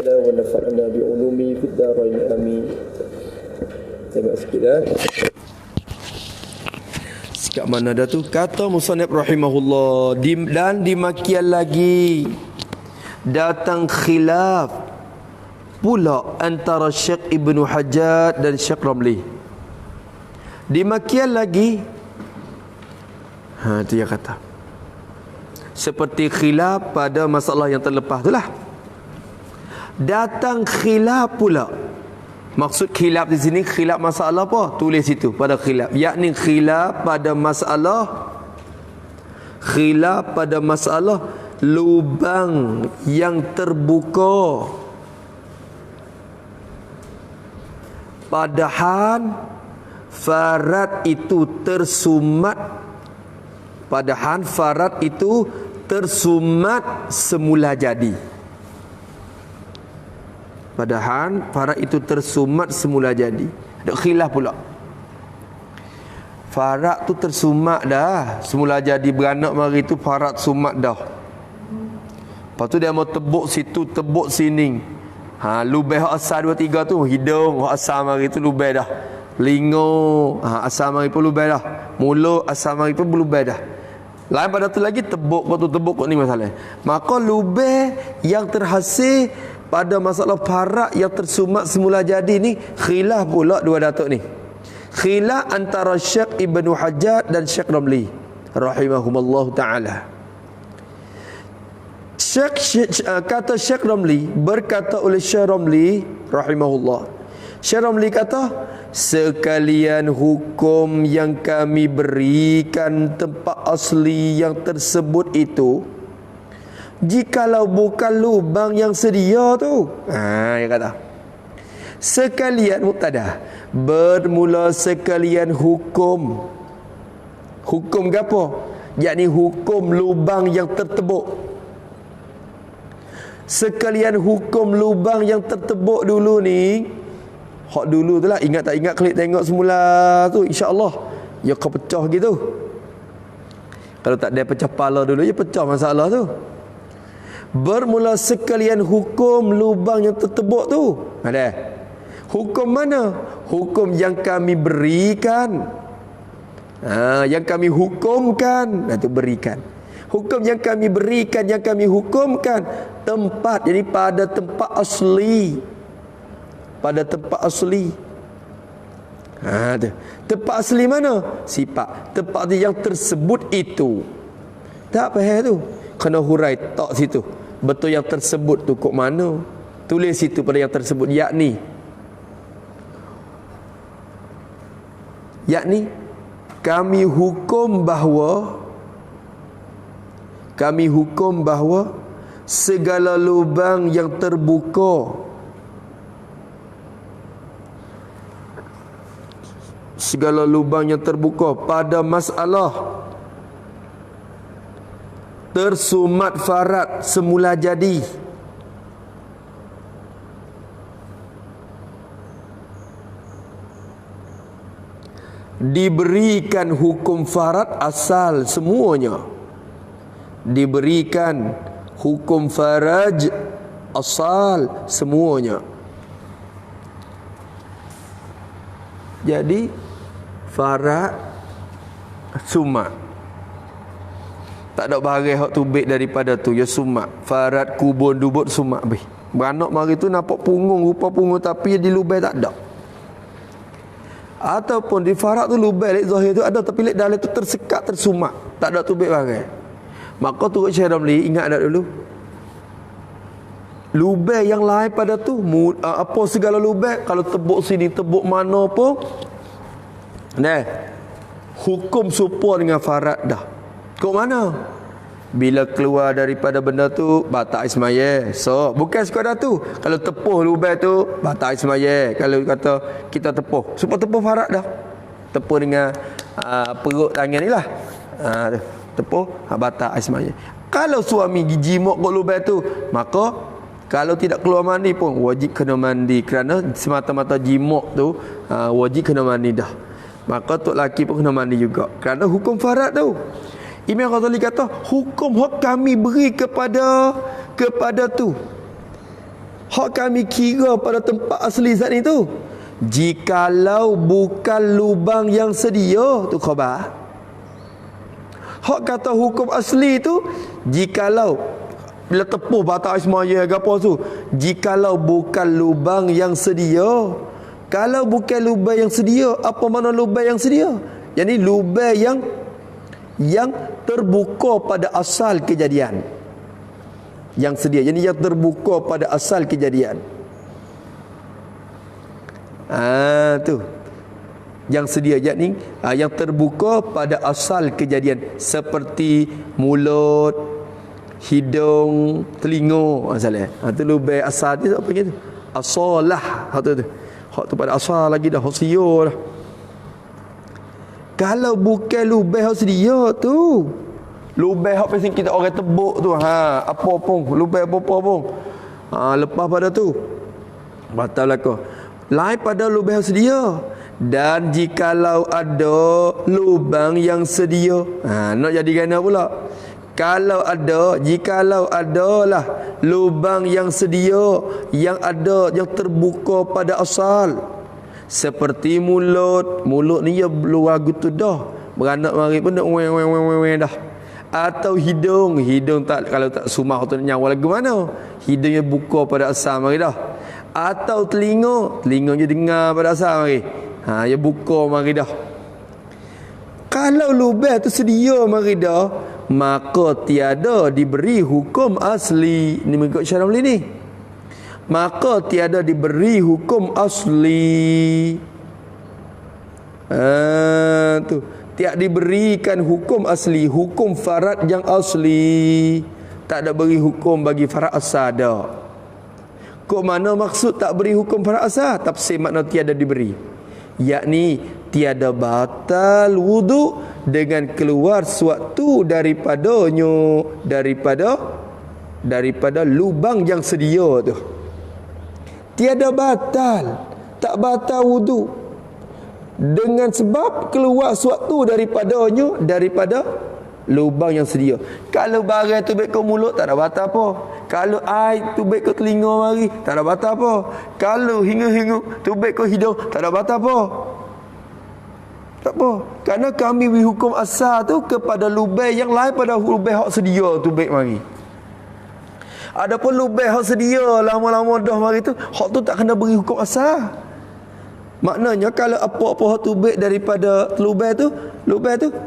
علمنا ونفعنا بعلومه في الدارين آمين. Tengok sikit dah. Sikap mana dah tu? Kata musannif rahimahullah, dan dimakian lagi datang khilaf pula antara Syekh Ibnu Hajjaj dan Syekh Ramli. Dimakian lagi, itu yang kata seperti khilaf pada masalah yang terlepas itulah. Datang khilaf pula. Maksud khilaf di sini khilaf masalah apa? Tulis situ pada khilaf. Yakni khilaf pada masalah lubang yang terbuka. Padahal farad itu tersumat semula jadi. Padahal farad itu tersumat semula jadi. Ada khilaf pula. Farad tu tersumat dah, semula jadi beranak mari tu farad sumat dah. Lepas tu dia mau tebuk situ, tebuk sini. Lubeh hak asal 2 3 tu, hidung hak asal mari tu lubeh dah. Lingo asal mari pun lubeh dah. Mulut asal mari pun lubeh dah. Lain pada tu lagi tebuk kau ni masalah. Maka lubeh yang terhasil pada masalah farad yang tersumat semula jadi ni khilaf pula dua datuk ni. Khilaf antara Syekh Ibnu Hajjaj dan Syekh Ramli rahimahumullah taala. Kata Syekh Ramli, berkata oleh Syekh Ramli rahimahullah. Syekh Ramli kata, sekalian hukum yang kami berikan tempat asli yang tersebut itu, jikalau bukan lubang yang sedia tu. Dia kata sekalian mubtada, bermula sekalian hukum. Hukum gapo? Yakni hukum lubang yang tertebuk. Sekalian hukum lubang yang tertebuk dulu ni. Hak dulu tu lah, ingat tak ingat klik tengok semula tu, insya-Allah ya kau pecah gitu. Kalau tak ada pecah pala dulu, ya pecah masalah tu. Bermula sekalian hukum lubang yang tertebuk tu. Ada. Hukum mana? Hukum yang kami berikan. Yang kami hukumkan, itu berikan. Hukum yang kami berikan, yang kami hukumkan, tempat, jadi pada tempat asli. Pada tempat asli. Tempat asli mana? Sifat. Tempat yang tersebut itu. Tak faham tu. Kena hurai tak situ. Betul yang tersebut tu kok mana? Tulis situ pada yang tersebut. Yakni kami hukum bahawa segala lubang yang terbuka, pada masalah tersumat farad semula jadi, diberikan hukum farad asal semuanya. Diberikan hukum faraj asal semuanya. Jadi farad sumat. Tak ada barang hak tubik daripada tu, ya sumat. Farad kubun dubut sumat beh. Beranak mari tu nampak punggung, rupa punggung tapi di lubang tak ada. Ataupun di farad tu lubang lek zahir tu ada tapi lek dalam tu tersekat tersumat, tak ada tubik barang. Maka turut Syekh Ramli ingat dak dulu. Lubang yang lain pada tu apa segala lubang, kalau tebuk sini tebuk mana pun hukum serupa dengan farad dah. Kok mana? Bila keluar daripada benda tu batal ismaya. So bukan sekadar tu. Kalau tepuh lubang tu batal ismaya. Kalau kata kita tepuh, supaya tepuh farad dah. Tepuh dengan perut tangan ni lah. Tepuh batal ismaya. Kalau suami jimok kat lubang tu, maka kalau tidak keluar mandi pun wajib kena mandi, kerana semata-mata jimok tu wajib kena mandi dah. Maka tok laki pun kena mandi juga, kerana hukum farad tu. Imam Ghazali kata hukum hak kami beri kepada tu, Hak kami kira pada tempat asli saat itu, jikalau bukan lubang yang sedia, tu khabar. Hak kata hukum asli tu, jikalau bila tepuh batal semaya ke apa tu, jikalau bukan lubang yang sedia. Kalau bukan lubang yang sedia, apa makna lubang yang sedia? Yani lubang yang terbuka pada asal kejadian. Yang sedia, jadi yang terbuka pada asal kejadian. Tu yang sedia, yakni yang terbuka pada asal kejadian, seperti mulut, hidung, telinga, masalah. Tu lubang asal dia apa gitu? Asalah, hak tu. Hak tu pada asal lagi dah, hak sedia dah. Kalau bukan lubang hak sedia tu, lubang hak pasal kita orang tebuk tu, apa pun, lubang apa-apa pun, lepas pada tu batal belaka. Lain pada lubang hak sedia. Dan jikalau ada lubang yang sedia, nak jadi gana pula. Jikalau adalah lubang yang sedia, yang ada, yang terbuka pada asal, seperti mulut ni ya luar gitu dah, beranak mari pun dah weng dah. Atau hidung tak, kalau tak sumah tu nyawa lagu mana, hidungnya buka pada asal mari dah. Atau telinganya dengar pada asal mari, ya buka mari dah. Kalau lubang tu sedia mari dah, maka tiada diberi hukum asli. Ni mengikut syarah ni. Maka tiada diberi hukum asli. Tu tiada diberikan hukum asli, hukum farad yang asli. Tak ada beri hukum bagi farad asal dah. Kok mana maksud tak beri hukum farad asal? Tafsir makna tiada diberi, yakni tiada batal wudu dengan keluar suatu daripadanya, daripada lubang yang sedia tu. Tiada batal, tak batal wudu dengan sebab keluar suatu daripadanya, daripada lubang yang sedia. Kalau barang tu baik ke mulut, tak ada batal apa. Kalau air tu baik ke telinga mari, tak ada batal apa. Kalau hingu-hingu tu baik ke hidung, tak ada batal apa. Tak apa. Kerana kami beri hukum asal tu kepada lubang yang lain pada lubang hak sedia tu baik mari. Adapun lubang hak sedia lama-lama dah mari tu, hak tu tak kena beri hukum asal. Maknanya kalau apa-apa hak tu baik daripada lubang tu,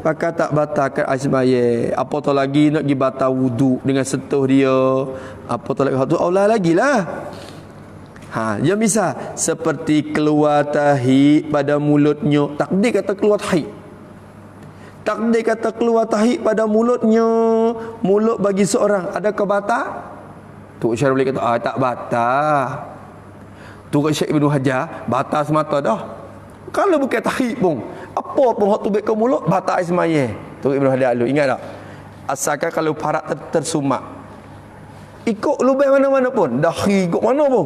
maka tak batalkan sembahyang. Apa tu lagi nak pergi batal wudu dengan sentuh dia. Apa tu lagi hak tu Allah lagilah. Yang misal seperti keluar tahi pada mulutnya. Takdir kata keluar tahi. Takdir kata keluar tahi pada mulutnya. Mulut bagi seorang, adakah batal? Tu Syarah boleh kata tak batal. Tu kat Syekh Ibn Hajar batal semata dah. Kalau bukan tahi pun, apa pun hak tu baik ke mulut, batal sembahyang. Tu Ibn Hajar lu ingat tak? Asalkan kalau parak tersumak, ikut lubang mana-mana pun, dahi ikut mana pun,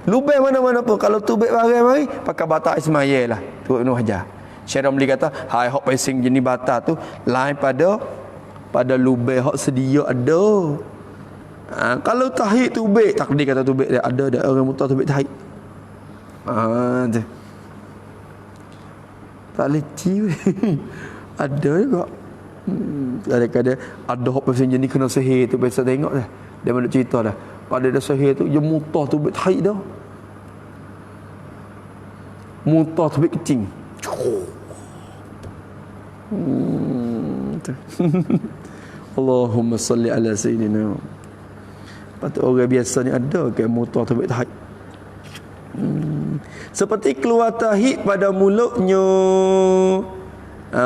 lubang mana-mana pun, kalau tu baik barang mari, pakai batal sembahyang lah. Tu Ibn Hajar. Syekh Ramli kata, hai hak pasing jenis batal tu lain pada lubang hak sedia ada. Kalau tahi tu baik, takdir kata tu baik, ada orang mutar tu baik tahi. Tu. Tak leci. Ada juga. Kadang-kadang ada hak pasal jenis kena sihir tu, biasa tengok dah. Dia mana cerita dah. Pada dah sihir tu, dia mutar tu baik tahi dah. Mutar tu baik kecing. Allahumma salli ala sayyidina. Patut orang biasa ni ada ke mutar tu baik tahi. Seperti keluar tahi pada mulutnya,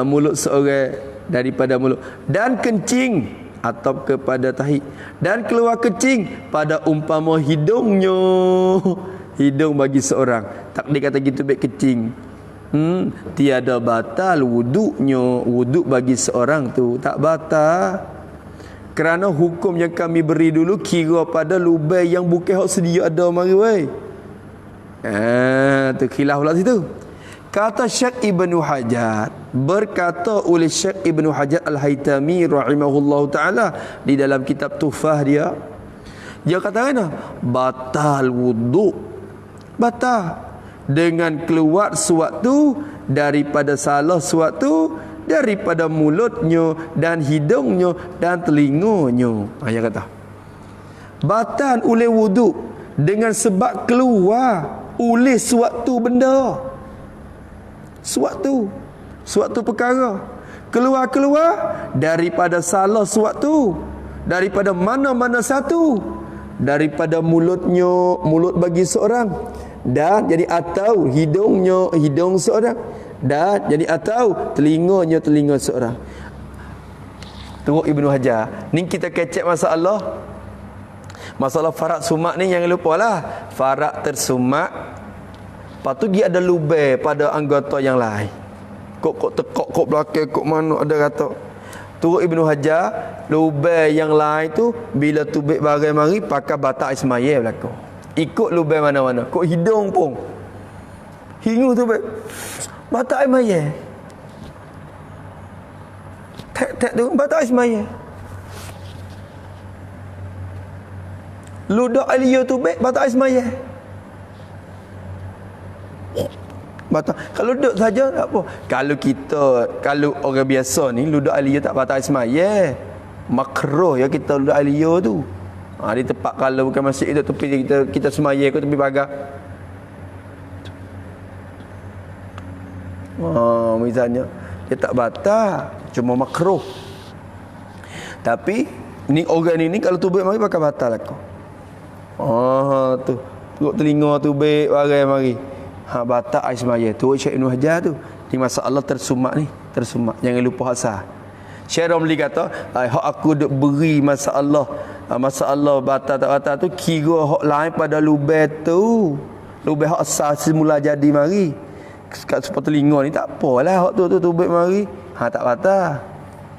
mulut seorang daripada mulut, dan kencing atau kepada tahi, dan keluar kencing pada umpama hidungnya, hidung bagi seorang. Takdir kata gitu baik kencing, tiada batal wuduknya. Wuduk bagi seorang tu tak batal, kerana hukum yang kami beri dulu kira pada lubang yang bukan hak sedia ada mari wei. Tu khilaf pula situ. Kata Syekh Ibn Hajar, berkata oleh Syekh Ibn Hajar Al-Haytami rahimahullahu ta'ala di dalam kitab Tuhfah dia, Dia kata mana? Batal wudu. Batal. Dengan keluar suatu daripada salah suatu daripada mulutnya dan hidungnya dan telinganya. Dia kata. Batal oleh wudu dengan sebab keluar oleh suatu benda. Suatu perkara. Keluar daripada salah suatu, daripada mana-mana satu, daripada mulutnya, mulut bagi seorang, dan jadi atau hidungnya, hidung seorang, dan jadi atau telinganya, telinga seorang. Teruk Ibnu Hajar. Ni kita kecek masalah farak sumak ni, jangan lupa lah. Farak tersumak, lepas tu dia ada lubang pada anggota yang lain. Kok tekok, kok belakang, kok mana ada kata. Turut Ibnu Hajar, lubang yang lain tu bila tubik barang mari pakai batak ismail belakang. Ikut lubang mana-mana. Kok hidung pun. Hingu tubik. Batak ismail. Tak tu batak ismail. Ludak aliyah tubik batak ismail. Batal. Kalau duduk saja tak apa. Kalau orang biasa ni ludak aliyah tak batal ismail. Makruh ya kita ludak aliyah tu. Di tempat kalau bukan masjid itu tepi kita semaya ke tepi pagar. Misalnya dia tak batal, cuma makruh. Tapi ni orang ni kalau tubik mari pakai batal aku. Tu. Tengok telinga tubik barang mari. Batak ismaya tu Syekh Ibnu Hajar tu. Ni masalah tersumak ni, tersumak. Jangan lupa asal. Syekh Romli kata, hak aku duk beri masalah batal tak batal tu kira hak lain pada lubang tu. Lubang hak asal semula jadi mari. Kat sepatu telinga ni tak apalah hak tu tubik mari. Tak batal.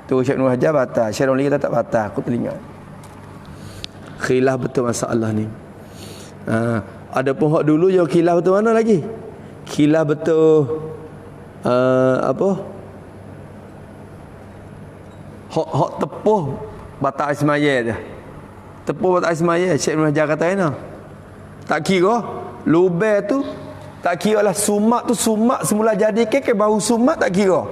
Tu Syekh Ibnu Hajar batal. Syekh Romli kata tak batal, aku telinga. Khilaf betul masalah ni. Adapun hak dulu yang khilaf betul mana lagi? Khilaf betul hak tepuh batak ismaya dia. Tepuh batak ismaya Syekh Ibn Hajar kata mana? Tak kira lubang tu, tak kira lah sumak tu sumak semula jadi ke baru sumak tak kira.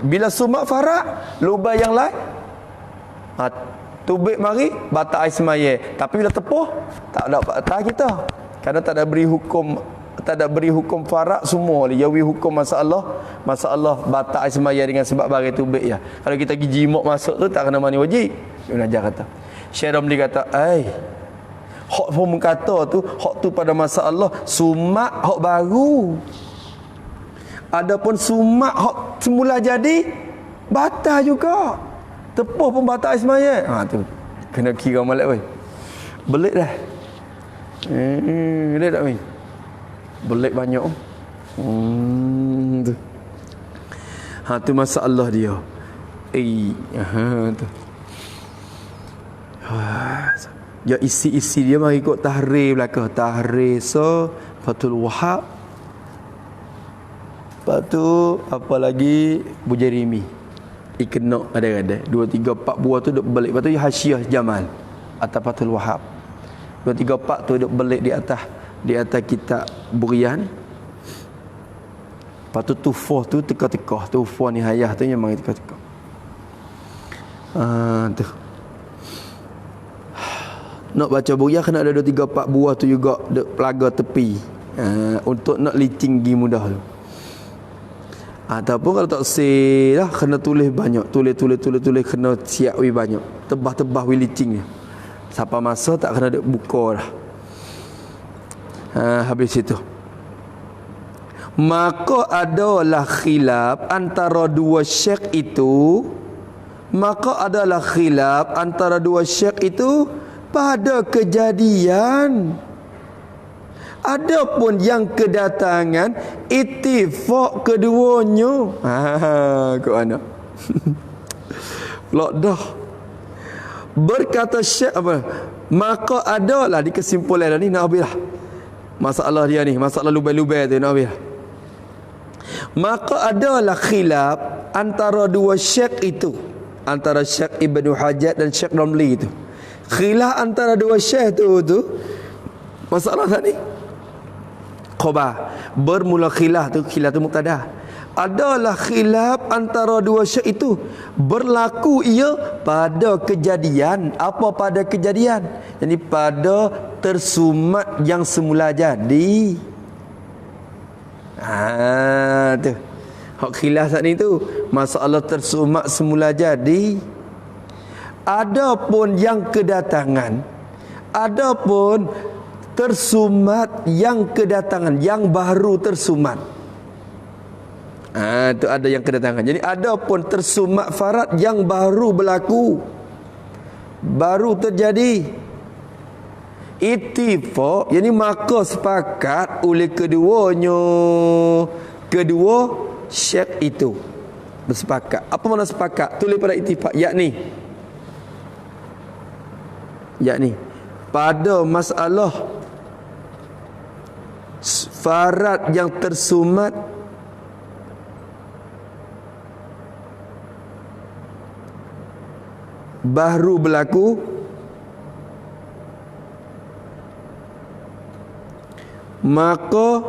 Bila sumak farak, lubang yang lain tubik mari batak ismaya. Tapi bila tepuh tak ada batal kita. Kerana tak ada beri hukum farak semua dia wi hukum masalah batak ismaya dengan sebab barang tubik ya. Kalau kita pergi jimak masuk tu tak kena mani wajib. Ibn Hajar kata. Syekh Ramli kata, hak pun kata tu, hak tu pada masalah sumak hak baru. Adapun sumak hak semula jadi batal juga. Tepuh pun batak ismaya. Tu. Kena kira molek weh. Belit dah. Dia tak main. Belik banyak. Tu. Tu masalah dia. Tu. Ya isi dia mari ikut tahrir belakang. Tahrir Fathul Wahhab. Lepas tu apa lagi Bujairimi. Iknok ada 2 3 4 buah tu duk belik. Lepas tu Hasyiah Jamal atas Fathul Wahhab. 2 3 4 tu duk belik di atas kitab Burian. Lepas tu Tufah tu teka-teka. Tufah Nihayah tu memang teka-teka. Tu. Nak baca Burian kena ada 2 3 4 buah tu juga duk pelaga tepi. Untuk nak licin gi mudah tu. Ataupun kalau tak lah kena tulis banyak. Tulis kena siap wi banyak. Tebah wi licin dia. Siapa masa tak kena duk buka dah. Habis itu. Maka adalah khilaf antara dua syekh itu. Pada kejadian. Adapun yang kedatangan ittifaq keduanya. Kau anak. Lok dah. Berkata Syekh apa? Maka adalah di kesimpulan ni nak habislah. Masalah dia ni, masalah lubang-lubang tu nak habis. Maka adalah khilaf antara dua syekh itu, antara Syekh Ibnu Hajar dan Syekh Ramli itu. Khilaf antara dua syekh tu masalah tadi. Khabar. Bermula khilaf tu mubtada. Adalah khilaf antara dua syekh itu berlaku ia pada kejadian. Apa pada kejadian? Jadi pada tersumat yang semula jadi. Tu. Hak khilaf saat ni tu masalah tersumat semula jadi. Adapun yang kedatangan, adapun tersumat yang kedatangan, yang baru tersumat. Itu ada yang kedatangan. Jadi adapun tersumat farad yang baru berlaku, baru terjadi. Ittifaq, yani maka sepakat oleh kedua syekh itu bersepakat. Apa makna sepakat? Tulis pada ittifaq, yakni pada masalah farad yang tersumat baru berlaku, maka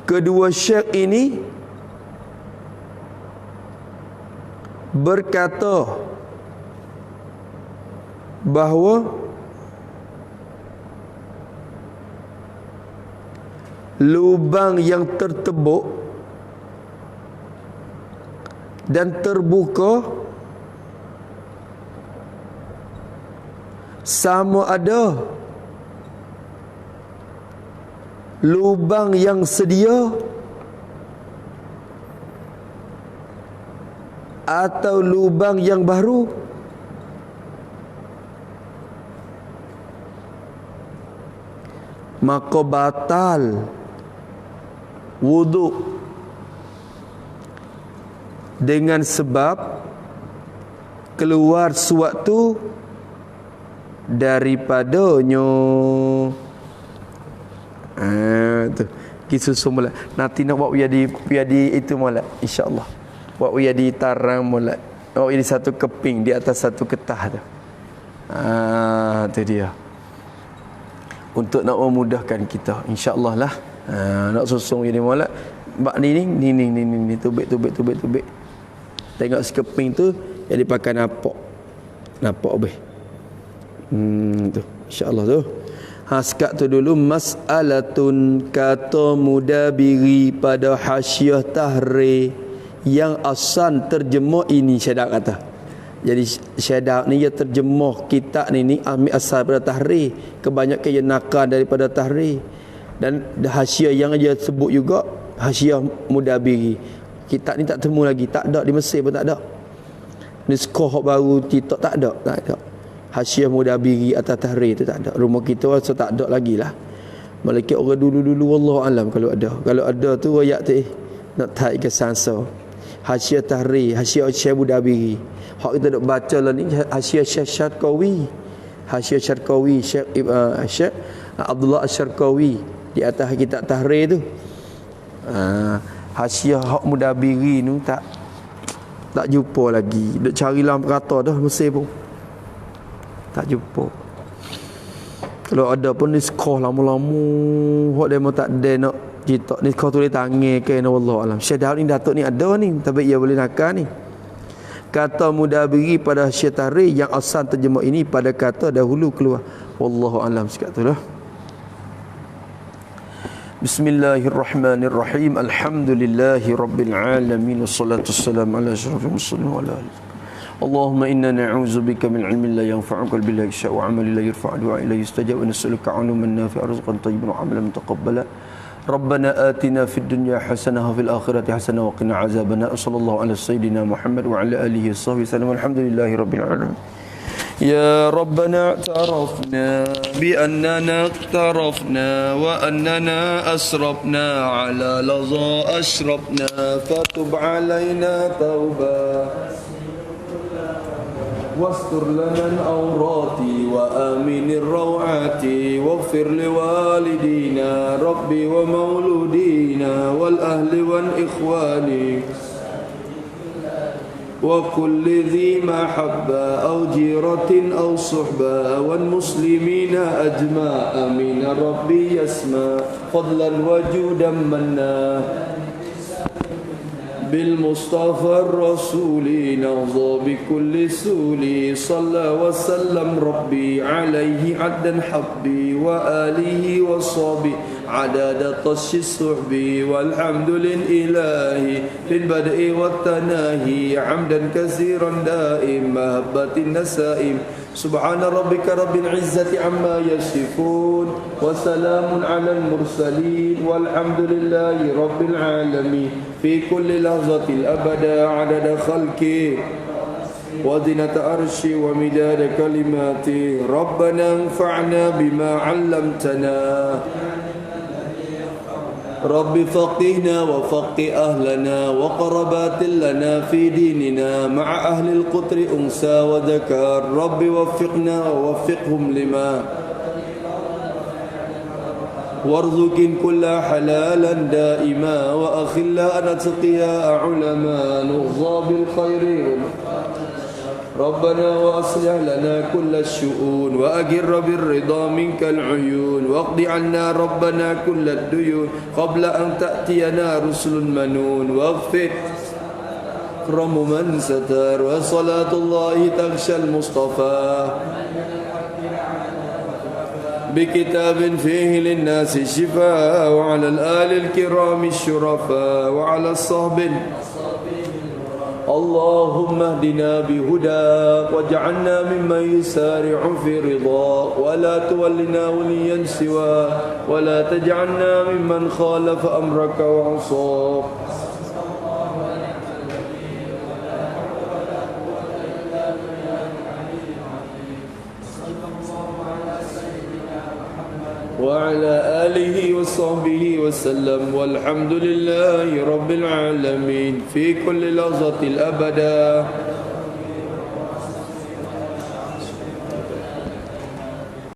kedua syekh ini berkata bahawa lubang yang tertebuk dan terbuka sama ada lubang yang sedia atau lubang yang baru, maka batal wuduk dengan sebab keluar suatu daripadanya. Tu kisah semula. Nanti nak buat jadi itu molek, insya-Allah. Buat jadi tarang molek. Oh, ini satu keping di atas satu ketah tu. Tu dia. Untuk nak memudahkan kita, insya-Allah lah. Nak susung jadi molek. Bak ni tubik. Tengok sekeping tu jadi pakai napak obeh. Tu insya-Allah tu. Sekat tu dulu mas'alatun, kata mudabiri pada hasyiah tahrir yang asal terjemah ini syadak kata. Jadi syadak ni dia terjemah kitab ni ambil asal pada tahrir, kebanyakan dia nakal daripada tahrir. Dan hasyiah yang dia sebut juga hasyiah mudabiri. Kitab ni tak temu lagi, tak ada di Mesir pun tak ada. Nuskah baru kitab tak ada. Hasyiah mudabiri atas tahrir tu tak ada. Rumah kita rasa tak ada lagi lah. Malaikat orang dulu wallahu alam kalau ada. Kalau ada tu ayat tu nak taik ke sansa. Hasyiah tahrir, hasyiah Syekh mudabiri. Hak kita dok baca lah ni hasyiah Syekh Syarqawi. Hasyiah Syarqawi Syekh Abdullah Asy-Syarqawi di atas kitab tahrir tu. Hasyiah hak mudabiri tu tak jumpa lagi. Dok cari dalam perata dah Mesir pun tak jumpa. Kalau ada pun ni sekolah lama-lama hak demo tak ada nak cerita ni kau tulis tangan ke na wallahu alam. Syekh ni datuk ni ada ni tapi ia boleh nakal ni. Kata mudabiri pada Syekh tahrir yang asal terjemah ini pada kata dahulu keluar. Wallahu alam sekat tu lah. Bismillahirrahmanirrahim. Alhamdulillahi rabbil alamin. Wassalatu wassalamu ala asyrafil mursalin wa ala alihi. Allahumma inna na'udzu bika min ilmin la yanfa'u qalbin la yakhsha wa 'amalin la yarfa'u du'a ila yustajab wa nas'aluka 'ilman nafi'an rizqan tayyiban wa 'amalan mutaqabbala. Rabbana atina fid dunya hasanah wa fil akhirati hasanah wa qina 'adzabannar. Sallallahu ala sayyidina Muhammad wa ala alihi washabbihi sallam. Alhamdulillahi rabbil alamin. يا ربنا اعترفنا بأننا اقترفنا وأننا أسرفنا على لظى أشرفنا فتب علينا توبة واستر لنا الأورات وآمن الروعات واغفر لوالدينا ربي ومولودينا والأهل والإخوان وكل ذي محبة أو جيرة أو صحبة والمسلمين أجمع آمين ربي يسمع فضلا وجودا منا بالمصطفى الرسول نغضى بكل سول صلى وسلم ربي عليه عدا حبي وآله وصحبه عدد طش الصحب والحمد لله للبدء والتناهي حمدا كثيرا دائم مهبة النسائم سبحان ربك رب العزة عما يصفون وسلام على المرسلين والحمد لله رب العالمين في كل لحظة الأبدا عدد خلقه وزنة عرشي ومداد كلماتي ربنا انفعنا بما علمتنا رب فقهنا وفقه أهلنا وقربات لنا في ديننا مع أهل القطر أنثى وذكر رب وفقنا ووفقهم لما وارزق كل حلالا دائما وأخلاء نتقيا علماء نغضى بالخير ربنا وأصلح لنا كل الشؤون وأجر بالرضا منك العيون واقض عنا ربنا كل الديون قبل أن تأتينا رسل منون واغفر أكرم من ستر وصلاة الله تغشى المصطفى بكتاب فيه للناس الشفاء وعلى الآل الكرام الشرفاء وعلى الصحب اللهم اهدنا بهداك واجعلنا ممن يسارع في رضاك ولا تولنا وليا سواك ولا تجعلنا ممن خالف أمرك وعصاك وعلى آله وصحبه وسلم والحمد لله رب العالمين في كل لحظة الأبدا